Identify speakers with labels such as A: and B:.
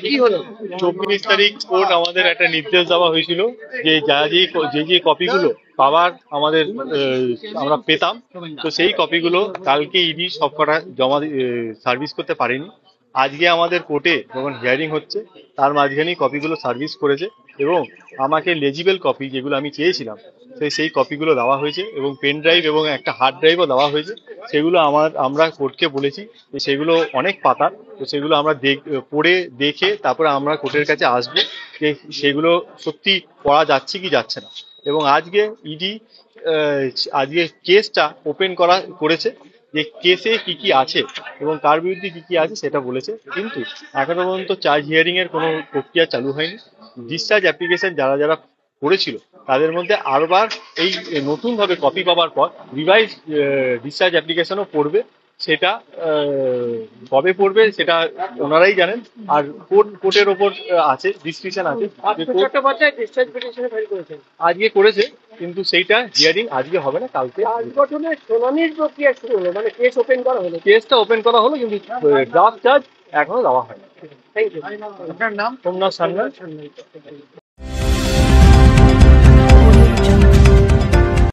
A: কি হলো?
B: 24 তারিখ কোর্ট আমাদের একটা নির্দেশ দেওয়া হয়েছিল যে যে কপিগুলো পাওয়ার আমাদের আমরা পেতাম, তো সেই কপিগুলো কালকে ইডি সব কটা সার্ভিস করতে পারেনি। আজকে আমাদের কোর্টে যখন হিয়ারিং হচ্ছে তার মাঝখানেই কপিগুলো সার্ভিস করেছে এবং আমাকে লেজিবল কপি যেগুলো আমি চেয়েছিলাম সেই কপিগুলো দেওয়া হয়েছে এবং পেন ড্রাইভ এবং একটা হার্ড ড্রাইভও দেওয়া হয়েছে। সেগুলো আমরা কোর্টকে বলেছি যে সেগুলো অনেক পাতা, তো সেগুলো আমরা পড়ে দেখে তারপরে আমরা কোর্টের কাছে আসবো যে সেগুলো সত্যি পড়া যাচ্ছে কি যাচ্ছে না। এবং আজকে ইডি আজকে কেসটা ওপেন করেছে যে কেসে কি কি আছে এবং কার বিরুদ্ধে কি কি আছে সেটা বলেছে, কিন্তু এখনো পর্যন্ত চার্জ হিয়ারিং এর কোনো প্রক্রিয়া চালু হয়নি। ডিসচার্জ অ্যাপ্লিকেশন যারা যারা করেছিল তাদের মধ্যে আরবার এই নতুন ভাবে কপি পাওয়ার পর রিভাইজ ডিসচার্জ অ্যাপ্লিকেশনও পড়বে। সেটা কবে পড়বে সেটা ওনারাই জানেন। আর কোর্টের ওপর আছে, ডিসক্রিপশন আছে যে কোর্ট
A: চট্টোপাধ্যায় ডিসচার্জ পিটিশনে ফাইল করেছেন।
B: আজকে করেছে, কিন্তু সেইটা হিয়ারিং আজকে হবে না, কালকে।
A: চার্জ গঠনের শুনানির প্রক্রিয়া শুরু হলো, মানে কেস ওপেন করা হলো।
B: কেসটা ওপেন করা হলো কিন্তু ড্রাফট চার্জ এখনো দেওয়া হয়নি।
A: Thank you.
B: আপনার নাম? সোমনাথ সান্যাল।